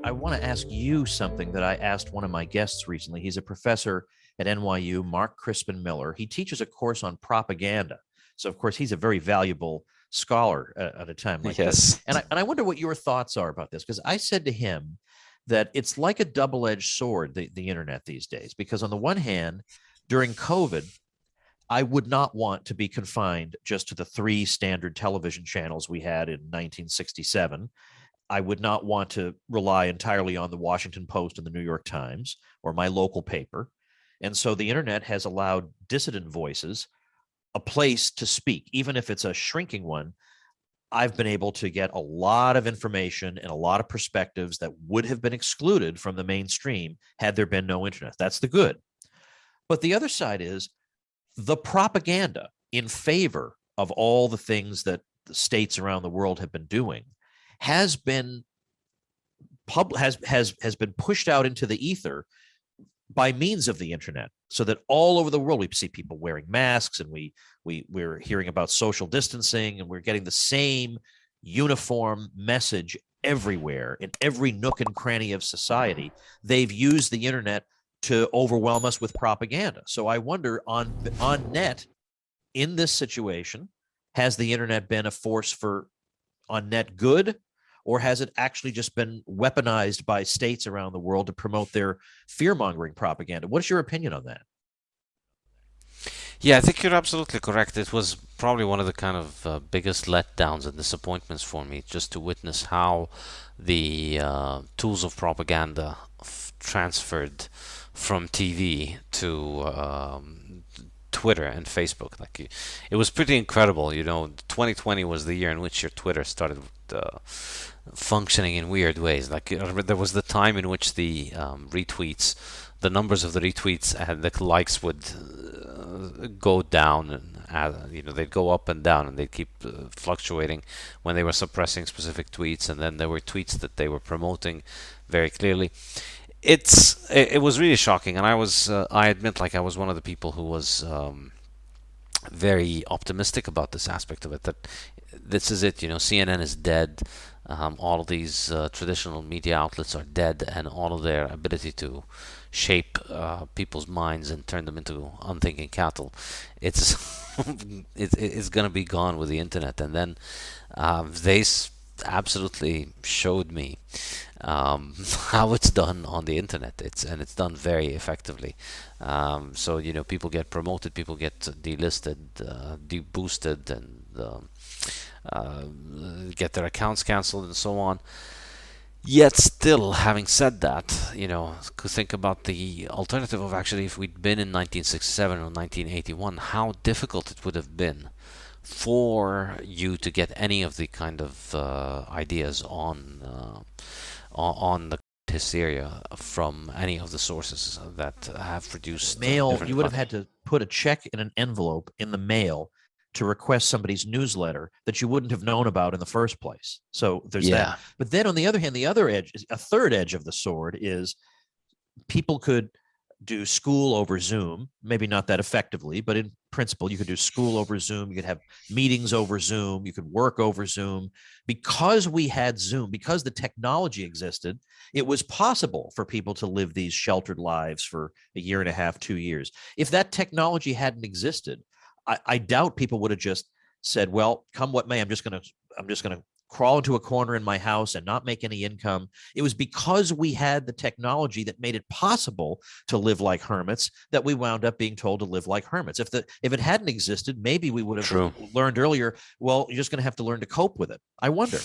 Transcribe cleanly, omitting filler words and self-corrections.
I want to ask you something that I asked one of my guests recently. He's a professor at NYU, Mark Crispin Miller. He teaches a course on propaganda. So, of course, he's a very valuable scholar at a time like this. Yes. And I wonder what your thoughts are about this, because I said to him that it's like a double-edged sword, the internet these days, because on the one hand, during COVID, I would not want to be confined just to the three standard television channels we had in 1967. I would not want to rely entirely on the Washington Post and the New York Times or my local paper. And so the internet has allowed dissident voices a place to speak, even if it's a shrinking one. I've been able to get a lot of information and a lot of perspectives that would have been excluded from the mainstream had there been no internet. That's the good. But the other side is the propaganda in favor of all the things that the states around the world have been doing has been has been pushed out into the ether by means of the internet, so that all over the world we see people wearing masks, and we're hearing about social distancing, and we're getting the same uniform message everywhere in every nook and cranny of society. They've used the internet to overwhelm us with propaganda. So I wonder, on net, in this situation, has the internet been a force for on net good, or has it actually just been weaponized by states around the world to promote their fear-mongering propaganda? What's your opinion on that? Yeah, I think you're absolutely correct. It was probably one of the kind of biggest letdowns and disappointments for me, just to witness how the tools of propaganda transferred from TV to Twitter and Facebook. It was pretty incredible. 2020 was the year in which your Twitter started functioning in weird ways. There was the time in which the retweets, the numbers of the retweets and the likes would go down, and they'd go up and down, and they'd keep fluctuating when they were suppressing specific tweets, and then there were tweets that they were promoting very clearly. It was really shocking, and I admit, I was one of the people who was very optimistic about this aspect of it, that this is it. CNN is dead. All of these traditional media outlets are dead, and all of their ability to shape people's minds and turn them into unthinking cattle, it's it's going to be gone with the internet. And then they absolutely showed me how it's done on the internet. It's done very effectively. So people get promoted, people get delisted, deboosted, and get their accounts cancelled and so on. Yet still, having said that, could think about the alternative of, actually, if we'd been in 1967 or 1981, how difficult it would have been for you to get any of the kind of ideas on the hysteria from any of the sources that have produced Mail, different you would have content. had to put a check in an envelope in the mail to request somebody's newsletter that you wouldn't have known about in the first place. So there's that. Yeah, But then on the other hand, the other edge, a third edge of the sword, is people could do school over Zoom, maybe not that effectively, but in principle, you could do school over Zoom. You could have meetings over Zoom. You could work over Zoom. Because we had Zoom, because the technology existed, it was possible for people to live these sheltered lives for a year and a half, 2 years. If that technology hadn't existed, I doubt people would have just said, well, come what may, I'm just going to crawl into a corner in my house and not make any income. It was because we had the technology that made it possible to live like hermits that we wound up being told to live like hermits. If it hadn't existed, maybe we would have true. learned earlier, well, you're just going to have to learn to cope with it. I wonder.